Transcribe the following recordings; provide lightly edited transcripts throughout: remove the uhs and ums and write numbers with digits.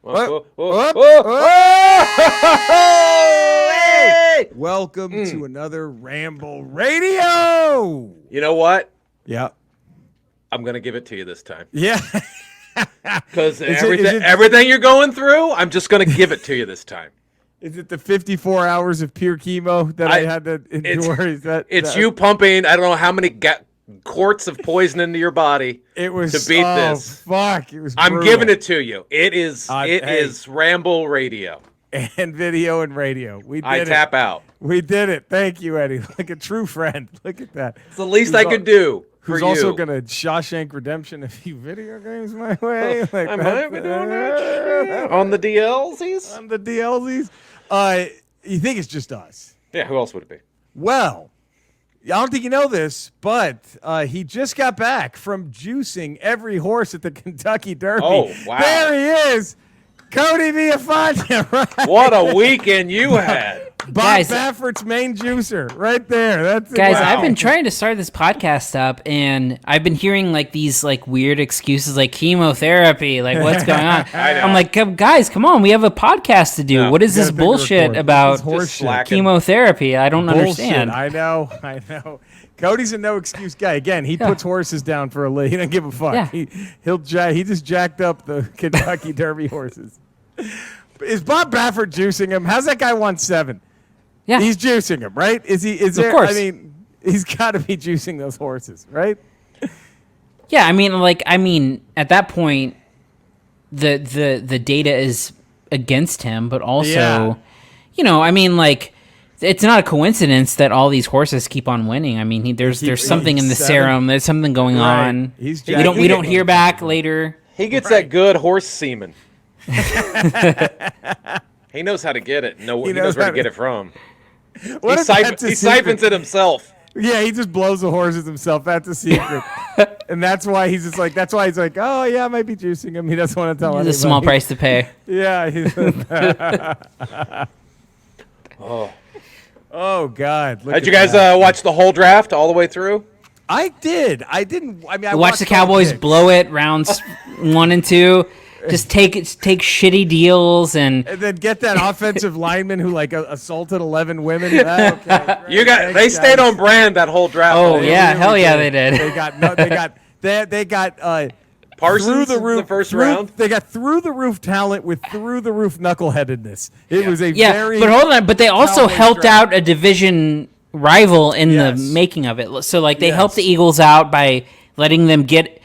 Welcome to another Ramble Radio. You know what? Yeah. I'm going to give it to you this time. Yeah. Because everything you're going through, I'm just going to give it to you this time. Is it the 54 hours of pure chemo that I had to endure? It's you pumping, I don't know how many quarts of poison into your body to beat this. Fuck. It was I'm giving it to you. It is Ramble Radio. And video and radio. I tap out. We did it. Thank you, Eddie. Like a true friend. Look at that. It's the least I could do for you. Who's also going to Shawshank Redemption a few video games my way. Like I might be doing that. On the DLCs? On the DLCs? You think it's just us? Yeah, who else would it be? Well, I don't think you know this, but he just got back from juicing every horse at the Kentucky Derby. Oh, wow. There he is. Cody Villafante, right? What a weekend you had. Bob Baffert's main juicer, right there. That's it. Guys, Wow. I've been trying to start this podcast up, and I've been hearing like these like weird excuses, like chemotherapy. Like, what's going on? I know. I'm like, guys, come on, we have a podcast to do. No, what is this bullshit about chemotherapy? I don't understand. I know. Cody's a no excuse guy. Again, he puts horses down for a lick. He doesn't give a fuck. Yeah. He just jacked up the Kentucky Derby horses. Is Bob Baffert juicing him? How's that guy won 7? Yeah, he's juicing him, right? Is he? Is of course. I mean, he's got to be juicing those horses, right? Yeah, I mean, at that point, the data is against him, but also, I mean, like, it's not a coincidence that all these horses keep on winning. I mean, there's something in the serum. There's something going on. We don't hear back later. He gets that good horse semen. He knows how to get it. He knows where to get it from. He siphons it himself. Yeah, he just blows the horses himself. That's a secret. And that's why he's just like, oh, yeah, I might be juicing him. He doesn't want to tell anybody. It's a small price to pay. Yeah. Oh, God. Did you guys watch the whole draft all the way through? I did. I didn't. I mean, I watched the Cowboys blow it rounds 1 and 2. Just take shitty deals and then get that offensive lineman who like assaulted 11 women. Okay, they stayed on brand that whole draft. Oh yeah, hell yeah, they did. They got Parsons through the roof in the first round. They got through the roof talent with through the roof knuckleheadedness. It was a very but hold on. But they also Cowboys helped draft. out a division rival in the making of it. So like they helped the Eagles out by letting them get.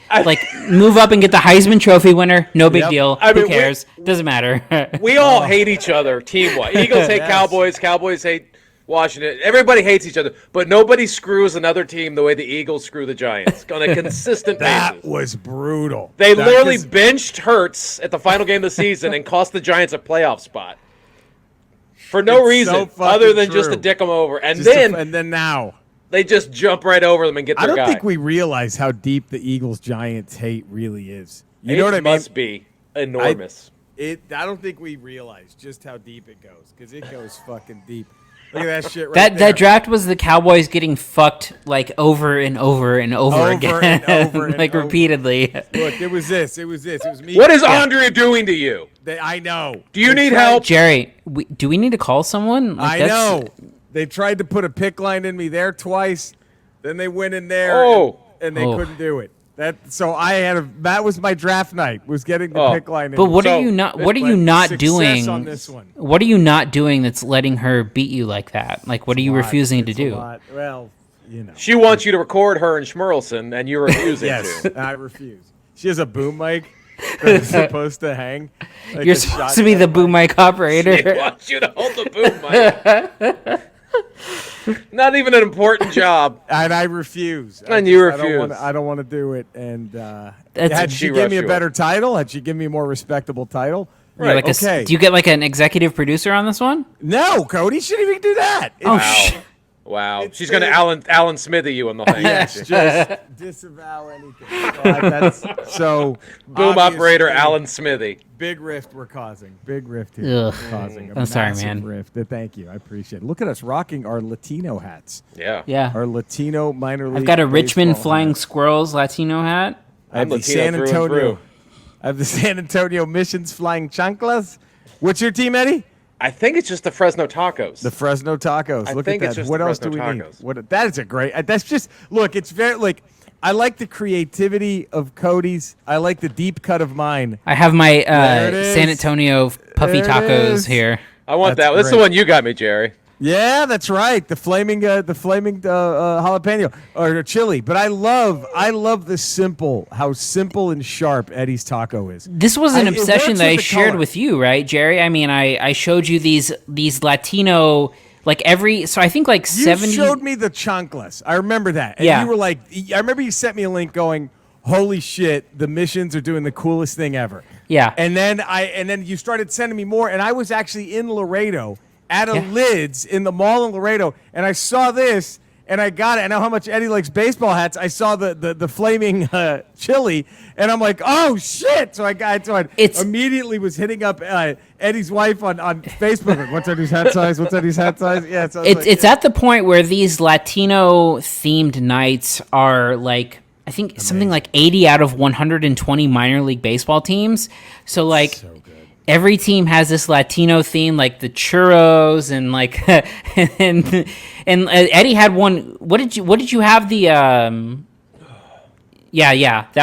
Move up and get the Heisman Trophy winner. No big deal. Who cares? Doesn't matter. We all hate each other team-wise. Eagles hate Cowboys. Cowboys hate Washington. Everybody hates each other. But nobody screws another team the way the Eagles screw the Giants on a consistent basis. That was brutal. They literally benched Hurts at the final game of the season and cost the Giants a playoff spot. For no reason other than just to dick them over. And then now. They just jump right over them and get their guy. I don't think we realize how deep the Eagles-Giants hate really is. You know what I mean? It must be enormous. I don't think we realize just how deep it goes, because it goes fucking deep. Look at that shit right there. That draft was the Cowboys getting fucked like over and over and over again. Like repeatedly. Look, it was this. It was me. What is Andre doing to you? I know. Do you need help? Jerry, do we need to call someone? I know. They tried to put a pick line in me there twice. Then they went in there and they couldn't do it. That was my draft night, was getting the pick line in. But what are you not doing on this one? What are you not doing that's letting her beat you like that? Like what are you refusing to do? Well, She wants you to record her and Schmerlson and you're refusing yes, to. I refuse. She has a boom mic that's supposed to hang. Like you're supposed to be the boom mic operator. She wants you to hold the boom mic. Not even an important job. And I refuse. You refuse. I don't want to do it. And had she give me a better title? Had she give me a more respectable title? Right. Do you get like an executive producer on this one? No, Cody shouldn't even do that. Wow. She's going to Alan Smithy you on the thing. Yes, just disavow anything. Boom operator Alan Smithy. Big rift we're causing. Big rift here. Ugh. Causing a I'm sorry, massive man. rift. Thank you. I appreciate it. Look at us rocking our Latino hats. Yeah. Our Latino minor league. I've got a Richmond baseball Flying hat. Squirrels Latino hat. I have the Latino San through and Antonio. through. I have the San Antonio Missions Flying Chanclas. What's your team, Eddie? I think it's just the Fresno Tacos. The Fresno Tacos. Look at that. What else do we need? That is a great. That's just look. It's very like. I like the creativity of Cody's. I like the deep cut of mine. I have my San Antonio puffy tacos here. I want that. That's the one you got me, Jerry. Yeah, that's right. The flaming jalapeno or chili. But I love how simple and sharp Eddie's taco is. This was an obsession that I shared with you, right, Jerry? I mean, I showed you these Latino. Like so I think like 70. You showed me the chanclas. I remember that. And you were like, I remember you sent me a link going, holy shit, the Missions are doing the coolest thing ever. Yeah. And then you started sending me more, and I was actually in Laredo at a Lids in the mall in Laredo, and I saw this, and I got it. I know how much Eddie likes baseball hats. I saw the flaming chili, and I'm like, oh shit! So I immediately was hitting up Eddie's wife on Facebook. Like, what's Eddie's hat size? What's Eddie's hat size? Yeah, so it's at the point where these Latino themed nights are like, I think something like 80 out of 120 minor league baseball teams. So like. So every team has this Latino theme, like the churros and like, and Eddie had one. What did you have? The that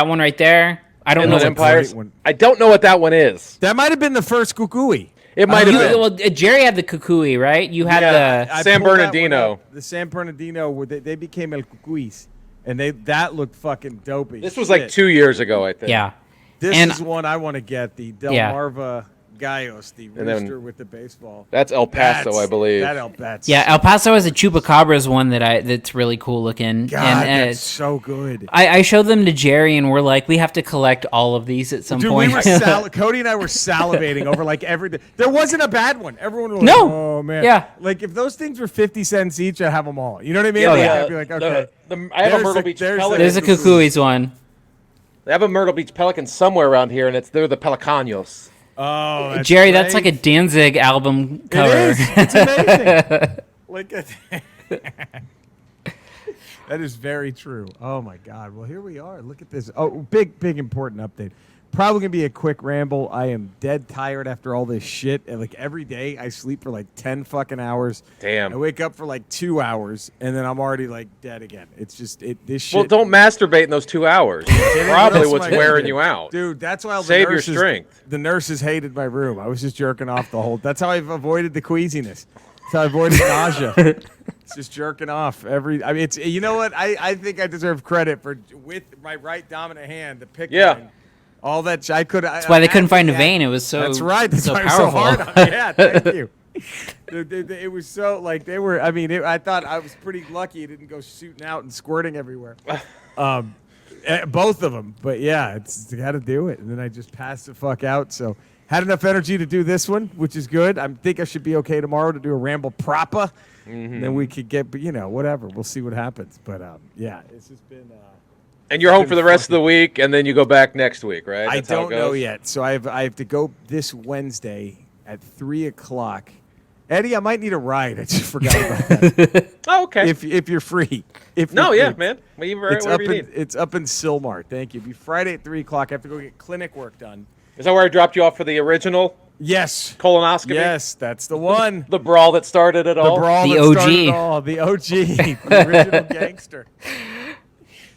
one right there. I don't know. Empires. I don't know what that one is. That might have been the first kukui. It might have been. Well, Jerry had the kukui, right? You had the San Bernardino. The San Bernardino, where they became El Cucuis, and that looked fucking dopey. This was like 2 years ago, I think. Yeah. This is one I want to get, the Delmarva Gallos, the rooster with the baseball. That's El Paso, I believe. That's El Paso has a Chupacabras one that's really cool looking. God, that's so good. I showed them to Jerry, and we're like, we have to collect all of these at some point. Cody and I were salivating over like everything. There wasn't a bad one. Everyone was like, oh man. Yeah. Like if those things were 50 cents each, I'd have them all. You know what I mean? I'd be like, okay. I have a Myrtle Beach Pelican. There's a Cucuys one. They have a Myrtle Beach Pelican somewhere around here, and they're the Pelicanos. Oh, that's Jerry, great. That's like a Danzig album cover. It is. It's amazing. That is very true. Oh my God. Well, here we are. Look at this. Oh, big important update. Probably gonna be a quick ramble. I am dead tired after all this shit. And like every day, I sleep for like 10 fucking hours. Damn. I wake up for like 2 hours, and then I'm already like dead again. It's just this shit. Well, don't masturbate in those 2 hours. Probably what's wearing you out, dude. That's why save your strength. The nurses hated my room. I was just jerking off the whole. That's how I've avoided the queasiness. That's how I avoided nausea. It's just jerking off every. I mean, it's you know what? I think I deserve credit for with my right dominant hand to pick. Yeah. All that I could. That's why they couldn't find a vein. It was so. That's right. That's so why powerful. It was so hard on me. Yeah, thank you. It was so like they were. I mean, I thought I was pretty lucky. It didn't go shooting out and squirting everywhere. Both of them. But yeah, it's got to do it. And then I just passed the fuck out. So had enough energy to do this one, which is good. I think I should be okay tomorrow to do a Ramble proper. Mm-hmm. And then we could get, whatever. We'll see what happens. But yeah, it's just been. And you're home for the rest of the week, and then you go back next week, right? That's I don't know yet. So I have to go this Wednesday at 3:00. Eddie, I might need a ride. I just forgot about that. Oh, okay. If you're free. Man. Whatever you need. It's up in Sylmar. Thank you. It'll be Friday at 3:00. I have to go get clinic work done. Is that where I dropped you off for the original? Yes. Colonoscopy? Yes, that's the one. The brawl that started it all? The OG. The OG. The original gangster.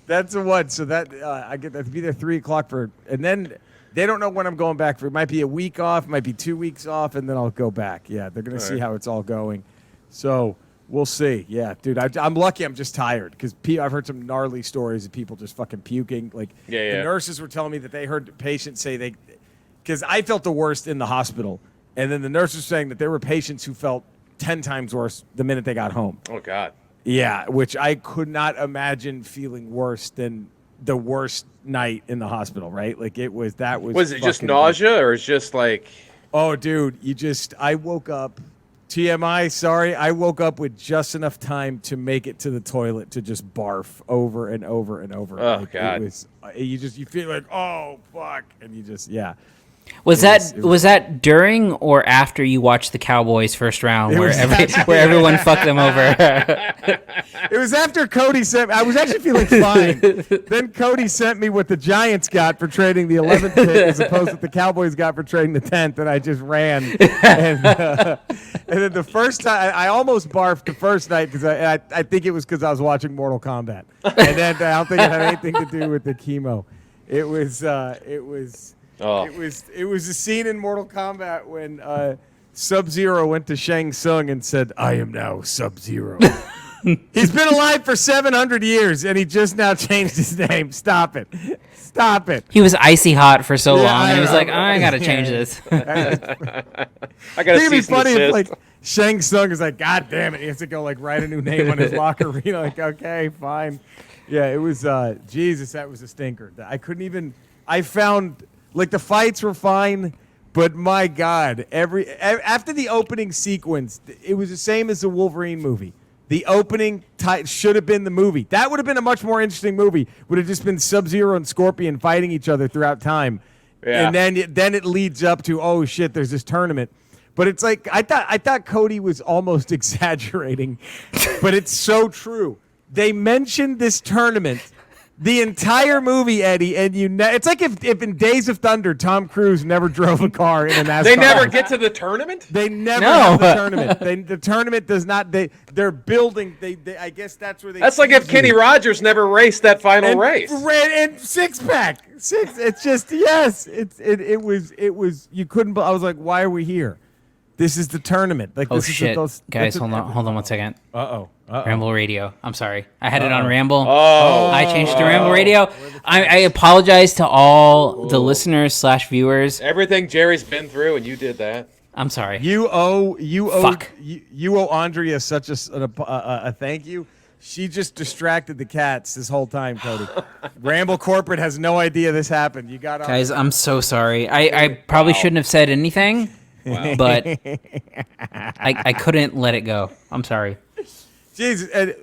That's the one. So that I get to be there 3:00 for, and then they don't know when I'm going back for. It might be a week off, might be 2 weeks off, and then I'll go back. Yeah, they're gonna see how it's all going. So we'll see. Yeah, dude, I'm lucky. I'm just tired because I've heard some gnarly stories of people just fucking puking. Like the nurses were telling me that they heard patients say because I felt the worst in the hospital, and then the nurses were saying that there were patients who felt 10 times worse the minute they got home. Oh God. Yeah, which I could not imagine feeling worse than the worst night in the hospital, right? Like was it just nausea or is just like oh dude, I woke up TMI, sorry, I woke up with just enough time to make it to the toilet to just barf over and over and over. Oh God. It was you feel like, oh fuck, and you just Was that during or after you watched the Cowboys first round, where everyone fucked them over? It was after Cody sent me. I was actually feeling fine. Then Cody sent me what the Giants got for trading the 11th pick as opposed to what the Cowboys got for trading the 10th, and I just ran. And then the first time, I almost barfed the first night because I think it was because I was watching Mortal Kombat, and then I don't think it had anything to do with the chemo. It was a scene in Mortal Kombat when Sub-Zero went to Shang Tsung and said, "I am now Sub-Zero." He's been alive for 700 years, and he just now changed his name. Stop it. Stop it. He was icy hot for so long, and he was like, I got to change this. I got to It'd be cease and funny if, desist. like, Shang Tsung is like, God damn it. He has to go, like, write a new name on his locker. You know, like, okay, fine. Yeah, it was, Jesus, that was a stinker. I found, like, the fights were fine, but my God, after the opening sequence, it was the same as the Wolverine movie. The opening should have been the movie. That would have been a much more interesting movie. Would have just been Sub-Zero and Scorpion fighting each other throughout time. Yeah. And then it leads up to, oh shit, there's this tournament. But it's like I thought Cody was almost exaggerating, but it's so true. They mentioned this tournament the entire movie, Eddie, and it's like if in Days of Thunder, Tom Cruise never drove a car in a NASCAR. They never get to the tournament? They never have the tournament. The tournament does not. They're building. They I guess that's where they. That's like if Kenny Rogers never raced that final race. And six-pack. It's just yes. It was. You couldn't. I was like, why are we here? This is the tournament. Like, oh shit, guys! Hold on 1 second. Uh-oh. Ramble Radio. I'm sorry. I had it on Ramble. I changed it to Ramble Radio. I apologize to all the listeners / viewers. Everything Jerry's been through, and you did that. I'm sorry. You owe Andrea such a thank you. She just distracted the cats this whole time, Cody. Ramble Corporate has no idea this happened. You got guys. I'm so sorry. I probably shouldn't have said anything. Wow. But I couldn't let it go. I'm sorry. Jesus. And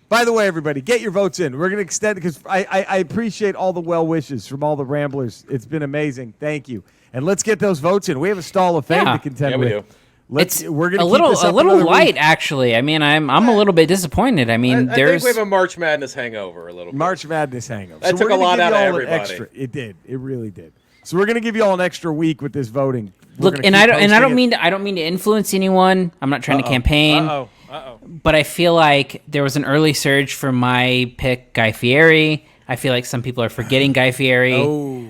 by the way, everybody, get your votes in. We're going to extend it because I appreciate all the well wishes from all the Ramblers. It's been amazing. Thank you. And let's get those votes in. We have a stall of fame to contend with. We do. We're going to a little light, actually. I mean, I'm a little bit disappointed. I mean, I think we have a March Madness hangover a little bit. March Madness hangover. That took a lot out of everybody. It did. It really did. So we're going to give you all an extra week with this voting. Look, and I don't mean to influence anyone. I'm not trying to campaign. But I feel like there was an early surge for my pick, Guy Fieri. I feel like some people are forgetting Guy Fieri.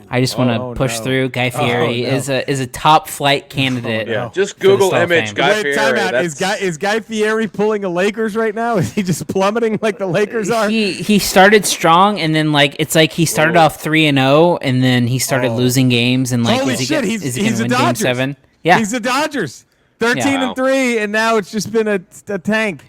I just want to push through. Guy Fieri is a top flight candidate. Just Google image Guy Fieri. Time out. Is Guy Fieri pulling a Lakers right now? Is he just plummeting like the Lakers are? He started strong, and then it's like he started off 3-0, and then he started losing games, and like holy shit, he's going to win the Game 7? Yeah, he's the Dodgers. 13-3, and now it's just been a tank.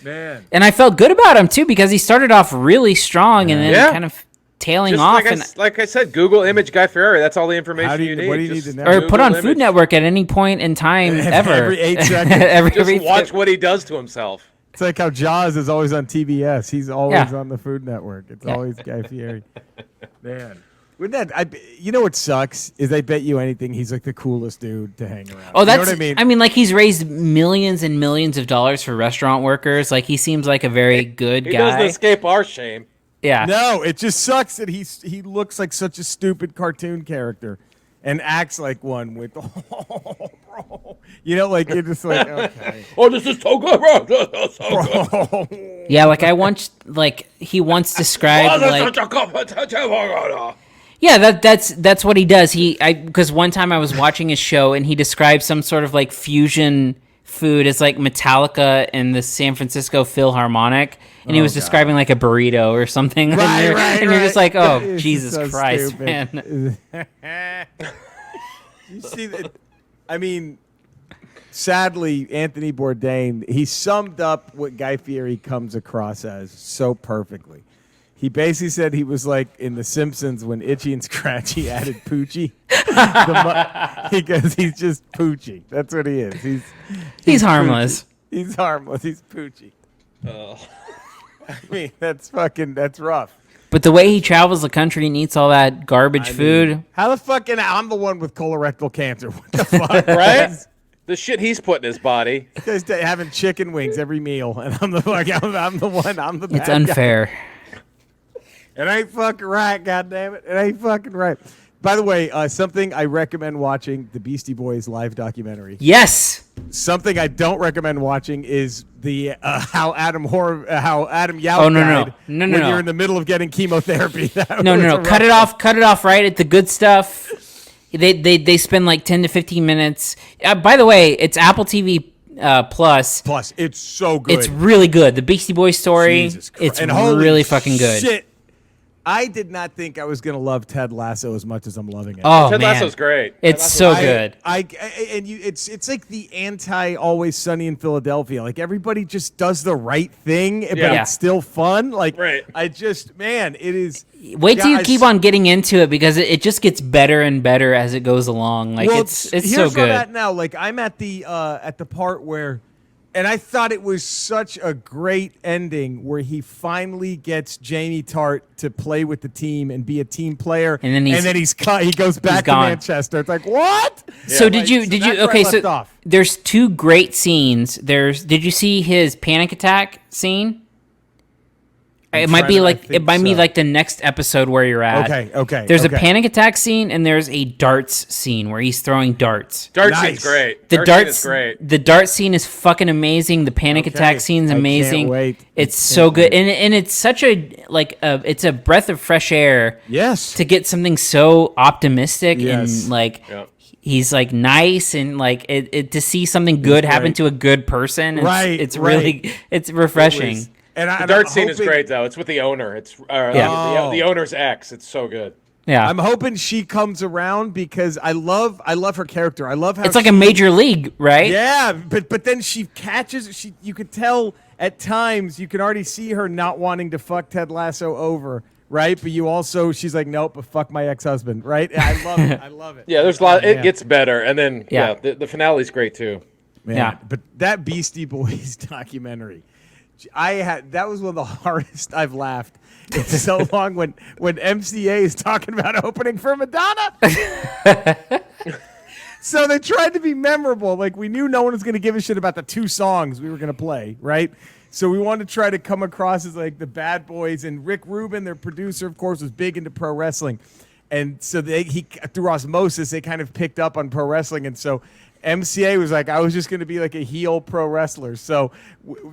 Man. And I felt good about him too because he started off really strong and then kind of tailing off. Like I said, Google image Guy Fieri. That's all the information you need. What do you need to know? Or put on Food Network at any point in time ever. Every 8 seconds. Just watch what he does to himself. It's like how Jaws is always on TBS. He's always on the Food Network. It's always Guy Fieri. Man. Wouldn't that? You know what sucks is I bet you anything he's like the coolest dude to hang around. Oh, that's. You know what I mean? I mean, like he's raised millions and millions of dollars for restaurant workers. Like he seems like a very good guy. He doesn't escape our shame. Yeah. No, it just sucks that he looks like such a stupid cartoon character, and acts like one with bro. You know, like you're just like okay. Oh, this is so good, bro. This is so good. Yeah, like he once described like. Yeah, that's what he does. Because one time I was watching his show and he described some sort of like fusion food as like Metallica and the San Francisco Philharmonic, and he was describing like a burrito or something. Right, and you're just like, oh, It's Jesus so Christ, stupid. man. You see that? I mean, sadly, Anthony Bourdain, he summed up what Guy Fieri comes across as so perfectly. He basically said he was like in The Simpsons when Itchy and Scratchy added Poochie. Because he's just Poochie. That's what he is. He's harmless. Poochie. He's harmless. He's Poochie. I mean, that's rough. But the way he travels the country and eats all that garbage food. How the fucking I'm the one with colorectal cancer. What the fuck? Right? The shit he's put in his body. You guys having chicken wings every meal, and I'm the one. I'm the bad It's unfair. Guy. It ain't fucking right, goddammit. It ain't fucking right. By the way, something I recommend watching, the Beastie Boys live documentary. Yes. Something I don't recommend watching is the how Adam Yauch Oh, no. died No, when you're in the middle of getting chemotherapy. No. Cut it off. Cut it off right at the good stuff. They spend like 10 to 15 minutes. By the way, it's Apple TV Plus. Plus, it's so good. It's really good. The Beastie Boys story. Jesus Christ. It's really fucking good. Shit. I did not think I was going to love Ted Lasso as much as I'm loving it. Oh, Ted man. Lasso's great. It's so good. It's like the anti Always Sunny in Philadelphia. Like everybody just does the right thing, but Yeah. it's still fun. Like Right. it is. Wait till you keep on getting into it because it just gets better and better as it goes along. Like it's so here's where I'm good. at now. Like I'm at the part where, and I thought it was such a great ending where he finally gets Jamie Tart to play with the team and be a team player, And then he's cut. He goes back to gone. Manchester. It's like what? So Like, did you that's where I okay? left So off. there's two great scenes. Did you see his panic attack scene? It might be like the next episode where you're at. Okay. There's okay. a panic attack scene and there's a darts scene where he's throwing darts. Dart Nice. scene's great. The Dart darts scene is great. The dart scene is fucking amazing. The panic Okay. attack scene's I can't amazing. wait. It's so good, and it's such it's a breath of fresh air. Yes. To get something so optimistic Yes. and like Yeah. he's like nice and like it to see something good happen great. to a good person. Right, It's right. really it's refreshing. The dart scene is great though. It's with the owner. It's the owner's ex. It's so good. Yeah, I'm hoping she comes around because I love her character. I love how it's like a major league, right? Yeah, but then she catches. You could tell at times. You can already see her not wanting to fuck Ted Lasso over, right? But she's like, nope, but fuck my ex-husband, right? I love it. I love it. Yeah, there's a lot. It Yeah. gets better, and then Yeah. the finale's great too. Man, Yeah. But that Beastie Boys documentary, that was one of the hardest I've laughed in so long when MCA is talking about opening for Madonna. So they tried to be memorable. Like we knew no one was going to give a shit about the two songs we were going to play, right? So we wanted to try to come across as like the bad boys. And Rick Rubin, their producer, of course, was big into pro wrestling. And so through osmosis, they kind of picked up on pro wrestling. And so MCA was like, I was just going to be like a heel pro wrestler. So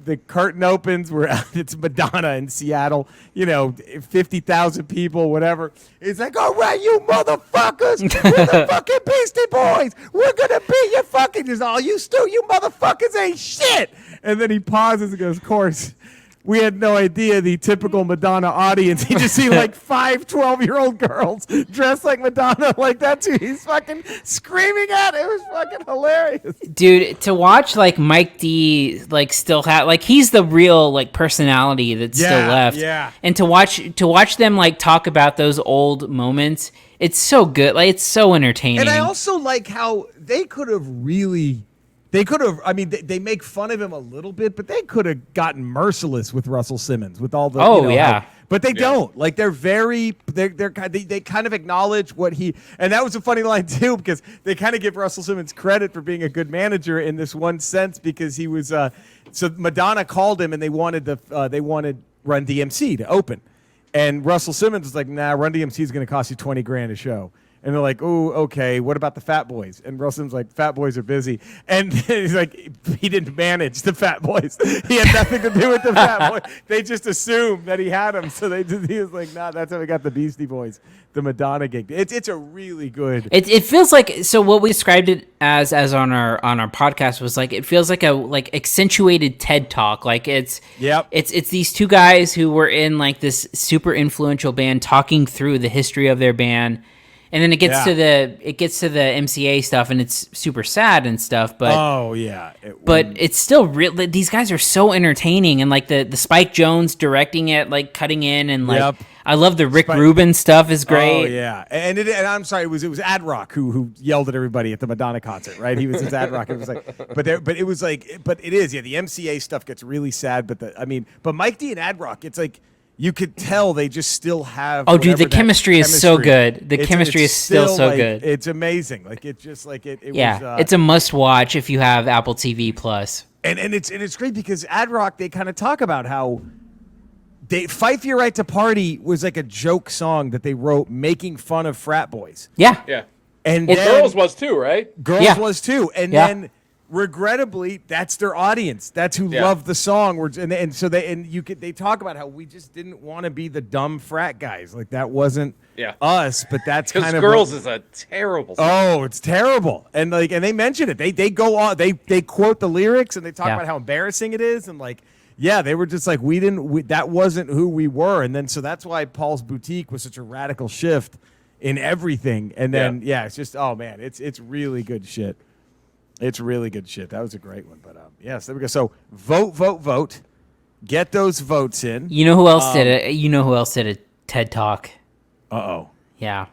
the curtain opens, it's Madonna in Seattle, 50,000 people, whatever. It's like, all right, you motherfuckers, we're the fucking Beastie Boys. We're going to beat you fucking, just all you motherfuckers ain't shit. And then he pauses and goes, of course, we had no idea the typical Madonna audience. You just see like 5 12-year-old girls dressed like Madonna. Like that's who he's fucking screaming at. It was fucking hilarious. Dude, to watch like Mike D like still have like he's the real like personality that's still left. Yeah. And to watch them like talk about those old moments, it's so good. Like it's so entertaining. And I also like how they could have really. I mean, they make fun of him a little bit, but they could have gotten merciless with Russell Simmons with all the. But they don't. Like they kind of acknowledge what and that was a funny line too because they kind of give Russell Simmons credit for being a good manager in this one sense because he was. So Madonna called him and they wanted Run DMC to open, and Russell Simmons was like, "Nah, Run DMC is going to cost you $20,000 a show." And they're like, oh, okay, what about the Fat Boys? And Russell's like, Fat Boys are busy. And he's like, he didn't manage the Fat Boys. He had nothing to do with the Fat Boys. They just assumed that he had them. So he was like, nah, that's how we got the Beastie Boys, the Madonna gig. It's a really good. It feels like, so what we described it as on our podcast was like, it feels like a accentuated TED Talk. Like it's these two guys who were in like this super influential band talking through the history of their band. And then it gets to the MCA stuff, and it's super sad and stuff. But it's still real. These guys are so entertaining, and like the Spike Jonze directing it, like cutting in, and like I love the Rick Rubin stuff is great. Oh yeah, and I'm sorry, it was Ad Rock who yelled at everybody at the Madonna concert, right? He was his Ad Rock. It was like, but it is the MCA stuff gets really sad, but Mike D and Ad Rock, it's like. you could tell they just still have. Oh, dude, the that chemistry is so good. The chemistry is still so like, good. It's amazing. Like it just like it Yeah, was. it's a must watch if you have Apple TV Plus. And it's great because Ad Rock, they kind of talk about how Fight for Your Right to Party was like a joke song that they wrote making fun of frat boys. Yeah. Yeah. And It- then, Girls was too, right? Girls Yeah. was too. And Yeah. then regrettably, that's their audience. That's who Yeah. loved the song. They talk about how we just didn't want to be the dumb frat guys. Like that wasn't Yeah. us, but that's Because kind of Girls is a terrible song. Oh, it's terrible. And they mention it. They go on. They quote the lyrics and they talk Yeah. about how embarrassing it is. And like, yeah, they were just like, that wasn't who we were. And then so that's why Paul's Boutique was such a radical shift in everything. And then it's just oh man, it's really good shit. It's really good shit. That was a great one. But yes, there we go. So vote. Get those votes in. You know who else did it? You know who else did a TED Talk? Uh-oh. Yeah,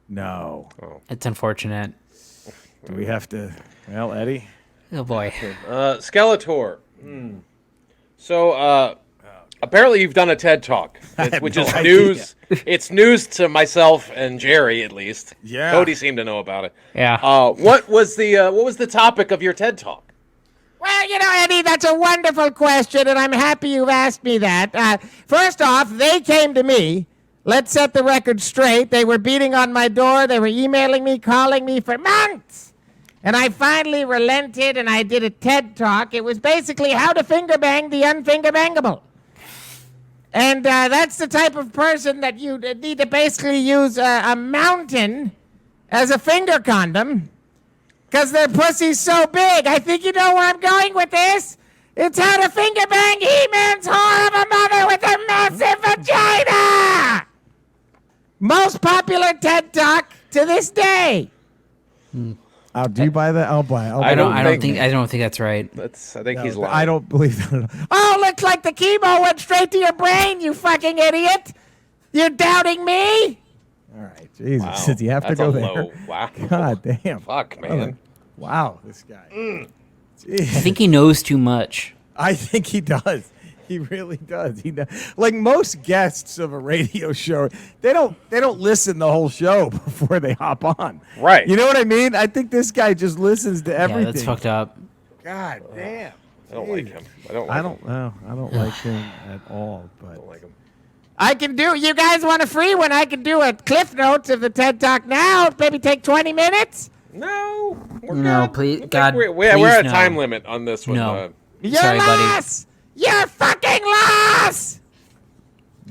No. it's unfortunate. Do we have to well, Eddie? Oh boy. Skeletor. So apparently you've done a TED Talk, which no is idea. news. It's news to myself and Jerry, at least. Yeah. Cody seemed to know about it. Yeah. What was the topic of your TED Talk? Well, Eddie, that's a wonderful question, and I'm happy you've asked me that. First off, they came to me. Let's set the record straight. They were beating on my door. They were emailing me, calling me for months. And I finally relented, and I did a TED Talk. It was basically how to finger bang the unfinger bangable. And that's the type of person that you need to basically use a mountain as a finger condom. Because their pussy's so big. I think you know where I'm going with this. It's how to finger bang He-Man's whore of a mother with a massive vagina. Most popular TED Talk to this day. Do you buy that? I'll buy it. I don't think that's right. I think he's lying. I don't believe that. Oh, looks like the chemo went straight to your brain, you fucking idiot. You're doubting me? All right, Jesus. Wow. Did you have That's to go a there? low. Wow. God damn. Fuck, man. Wow, this guy. I Jeez. think he knows too much. I think he does. He really does. He does. Like most guests of a radio show, they don't listen the whole show before they hop on. Right. You know what I mean? I think this guy just listens to everything. Yeah, that's fucked up. God damn. I don't like him. I don't like him at all. But I don't like him. I can do, you guys want a free one? I can do a Cliff Notes of the TED Talk now. Maybe take 20 minutes. No. We're No, good. please, I think God, we're please at a no. time limit on this one. No. You're Sorry, buddy. lost. You're fucking lost.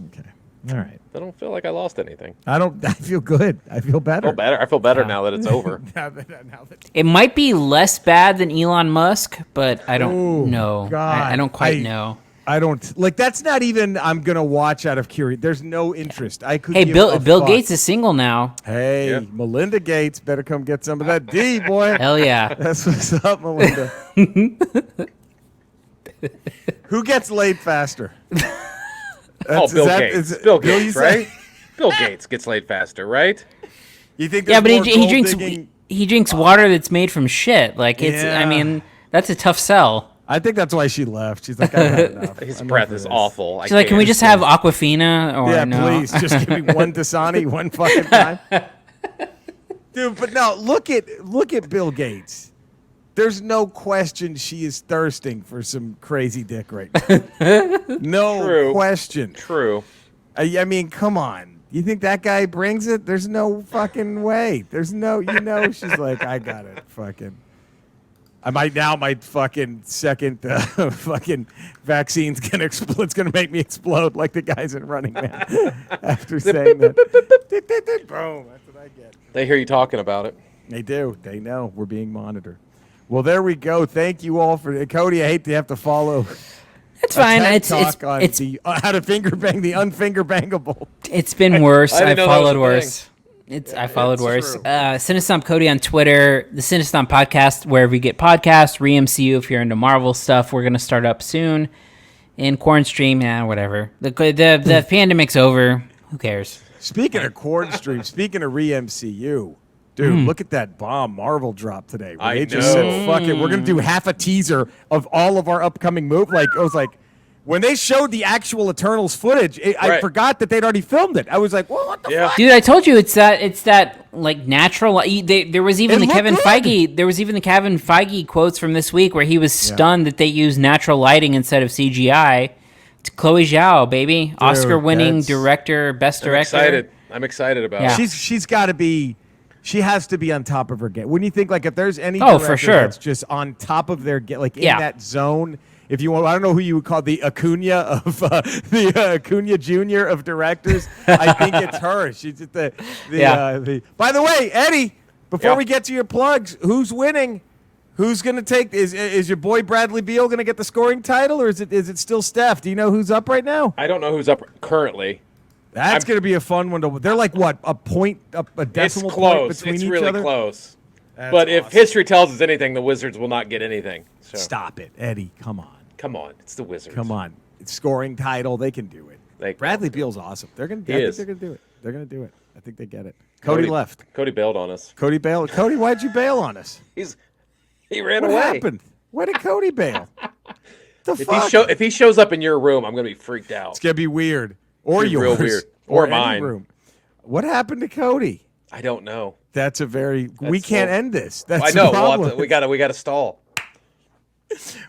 okay. All right. I don't feel like I lost anything. I feel good. I feel better. I feel better now that it's over. now that It might be less bad than Elon Musk, but I don't Ooh, know. God. I don't quite know. I don't like. That's not even. I'm gonna watch out of curiosity. There's no interest. I could. Hey, give Bill a Bill fuck. Gates is single now. Hey, Yeah. Melinda Gates better come get some of that D, boy. Hell yeah. That's what's up, Melinda. Who gets laid faster? Bill Gates. Bill Gates, you say? right? Bill Gates gets laid faster, right? You think? Yeah, there's but more he gold drinks digging? he drinks water that's made from shit. Like it's Yeah. I mean, that's a tough sell. I think that's why she left. She's like, I've had enough. His Enough breath of is this. awful. She's like, can we just have Aquafina or Yeah, no? please, just give me one Dasani, one fucking time. Dude, but no, look at Bill Gates. There's no question she is thirsting for some crazy dick right now. No True. question. True. I mean, come on. You think that guy brings it? There's no fucking way. There's no, she's like, I got it. Fucking. My fucking second fucking vaccine's gonna explode. It's gonna make me explode like the guys in Running Man after saying that. Boom. That's what I get. They hear you talking about it. They do. They know we're being monitored. Well, there we go. Thank you all for Cody. I hate to have to follow. It's fine. TED It's talk on it's the, how to finger bang the unfinger bangable. it's been worse. I didn't I've know that was followed a worse. thing. I followed it's worse. true. Cinestomp Cody on Twitter, the Cinestomp podcast, wherever you get podcasts, re-MCU if you're into Marvel stuff. We're going to start up soon. In Corn Stream, whatever. The pandemic's over. Who cares? Speaking of Corn Stream, speaking of re-MCU, dude, look at that bomb Marvel drop today. Where they just said, fuck it, we're going to do half a teaser of all of our upcoming movies. Like, I was like, When they showed the actual Eternals footage, I Right. forgot that they'd already filmed it. I was like, well, what the fuck? Dude, I told you it's that like natural. There was even It the looked Kevin good. Feige. There was even the Kevin Feige quotes from this week where he was stunned that they used natural lighting instead of CGI. It's Chloe Zhao, baby, Oscar-winning that's- director, best director. I'm excited about Yeah. it. She's got to be. She has to be on top of her game. When you think like if there's any Oh, director for sure. that's just on top of their game, like in that zone. If you want, I don't know who you would call the Acuna of the Acuna Junior of directors. I think it's her. She's just the. By the way, Eddie, before we get to your plugs, who's winning? Who's gonna take? Is your boy Bradley Beal gonna get the scoring title, or is it still Steph? Do you know who's up right now? I don't know who's up currently. That's gonna be a fun one to. They're like what, a decimal It's close. point between It's each really other. close. That's But if awesome. history tells us anything, the Wizards will not get anything. So Stop it, Eddie. Come on. come on, it's the Wizards. Come on. It's scoring title. They can do it. They- Bradley Beal's awesome. They're gonna. He I think is. they're gonna do it. They're gonna do it. I think they get it. Cody left. Cody bailed on us. Cody bailed. Cody, why'd you bail on us? He ran What away. happened? Why did Cody bail? The fuck? If he shows up in your room, I'm gonna be freaked out. It's gonna be weird. Or Be yours. real weird. Or any mine. room. What happened to Cody? I don't know. That's a very. We can't end this. That's I know. The problem. We gotta stall.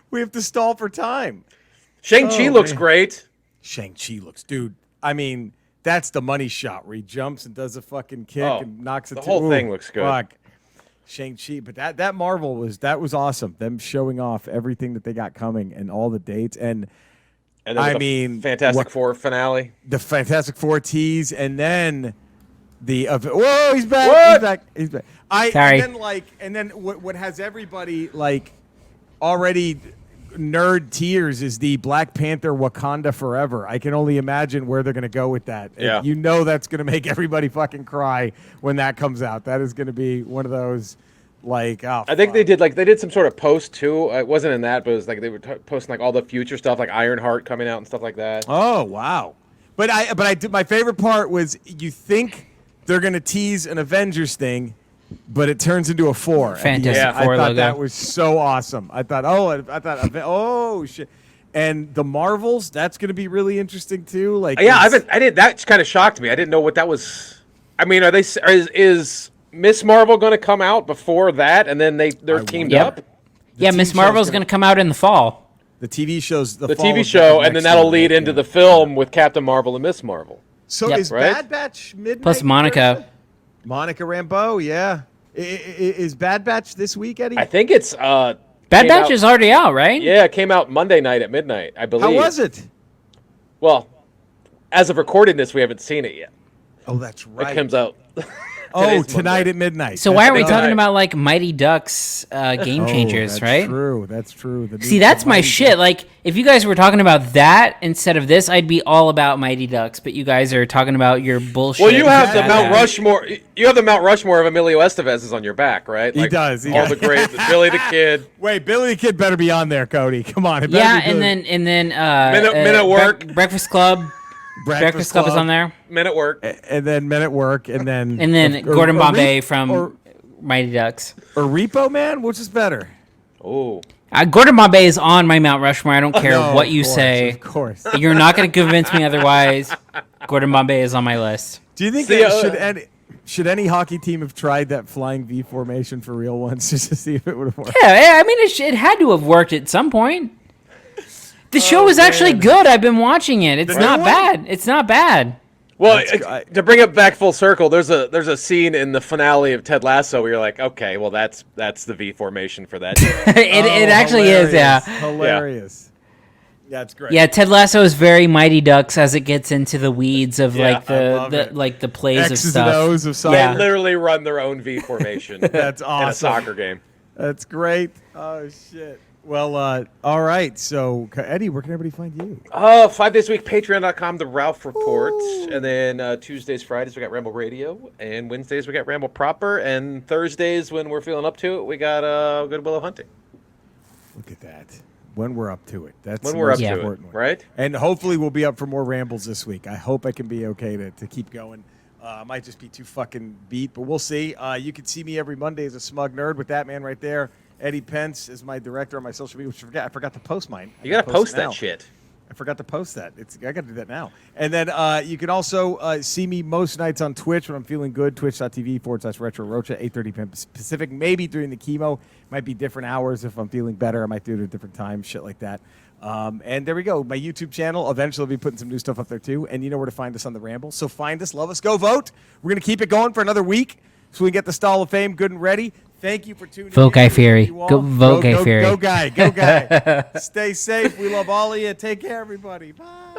We have to stall for time. Shang-Chi Oh, looks man. great. Shang-Chi looks, dude. I mean, that's the money shot where he jumps and does a fucking kick Oh, and knocks it. the whole thing looks good. Fuck. Shang-Chi, but that Marvel was awesome. Them showing off everything that they got coming and all the dates and And then I with the mean, Fantastic what- Four finale. the Fantastic Four tease and then the whoa, he's back. What? He's back. He's back. Sorry. And then what has everybody like already nerd tears is the Black Panther Wakanda Forever. I can only imagine where they're going to go with that. Yeah. You know that's going to make everybody fucking cry when that comes out. That is going to be one of those like oh, I think fuck. they did some sort of post too. It wasn't in that, but it was like they were posting like all the future stuff, like Ironheart coming out and stuff like that. Oh wow! But I did. My favorite part was you think they're gonna tease an Avengers thing, but it turns into a 4. Fantastic I Four thought logo. that was so awesome. I thought oh shit, and the Marvels. That's gonna be really interesting too. Like Yeah, it's- I did. That kind of shocked me. I didn't know what that was. I mean, is Miss Marvel going to come out before that, and then they're teamed Yep. up? Yeah, TV Miss show's Marvel's gonna- going to come out in the fall. The TV shows The fall TV of show, next and then that'll year, lead right? into Yeah. the film with Captain Marvel and Miss Marvel. So Yep. is Right? Bad Batch midnight? Plus Monica. Monica Rambeau, yeah. Is Bad Batch this week, Eddie? I think it's Bad came Batch out- is already out, right? Yeah, it came out Monday night at midnight, I believe. How was it? Well, as of recording this, we haven't seen it yet. Oh, that's right. It comes out. Oh, Today's tonight Monday. at midnight. So why aren't we That's talking right. about like Mighty Ducks Game Changers, that's right? True. That's true. The See, new- that's the my Mighty shit. Ducks. Like, if you guys were talking about that instead of this, I'd be all about Mighty Ducks. But you guys are talking about your bullshit. Well, you have the Bad Mount Batch. Rushmore. You have the Mount Rushmore of Emilio Estevez is on your back, right? He does, he all does. the great Billy the Kid. Wait, Billy the Kid better be on there, Cody. Come on. It better Yeah, be and Billy. then Men at Work. Breakfast Club. Breakfast Club is on there, Men at Work. And then Men at Work, and then Gordon Bombay Re- from or, Mighty Ducks. or Repo Man. Which is better? Oh, Gordon Bombay is on my Mount Rushmore. I don't care No, what of you course, say. Of course. You're not going to convince me otherwise. Gordon Bombay is on my list. Do you think See, that should any hockey team have tried that flying V formation for real once just to see if it would have worked? Yeah, I mean, it had to have worked at some point. The show is actually good. I've been watching it. It's The not new bad. It's not bad. well, That's to bring it back full circle, there's a scene in the finale of Ted Lasso where you're like, okay, well that's the V formation for that. It actually is, yeah. Hilarious. Yeah, it's great. Yeah, Ted Lasso is very Mighty Ducks as it gets into the weeds of Yeah, like I love it. the plays of X's stuff. and O's of soccer. Yeah. They literally run their own V formation That's in awesome. a soccer game. That's great. Oh shit. Well, all right. So, Eddie, where can everybody find you? 5 days a week, patreon.com, The Ralph Report. And then Tuesdays, Fridays, we got Ramble Radio. And Wednesdays, we got Ramble Proper. And Thursdays, when we're feeling up to it, we got Goodwill of Hunting. Look at that. When we're up to it. That's When the we're most up to important it, one. right? And hopefully we'll be up for more rambles this week. I hope I can be okay to keep going. I might just be too fucking beat, but we'll see. You can see me every Monday as a smug nerd with that man right there. Eddie Pence is my director on my social media, which I forgot to post mine. You got to gotta post it now. that shit. I forgot to post that. I got to do that now. And then you can also see me most nights on Twitch when I'm feeling good. Twitch.tv/Retro Rocha, 8:30 p.m. Pacific. Maybe during the chemo. Might be different hours. If I'm feeling better, I might do it at a different time. Shit like that. And there we go. My YouTube channel. Eventually, I'll be putting some new stuff up there too. And you know where to find us on the Ramble. So find us, love us, go vote. We're gonna keep it going for another week, so we can get the Stall of Fame good and ready. Thank you for tuning Vote in. Guy Fieri. You all. Go vote Guy Fieri. Go guy. Stay safe. We love all of you. Take care, everybody. Bye.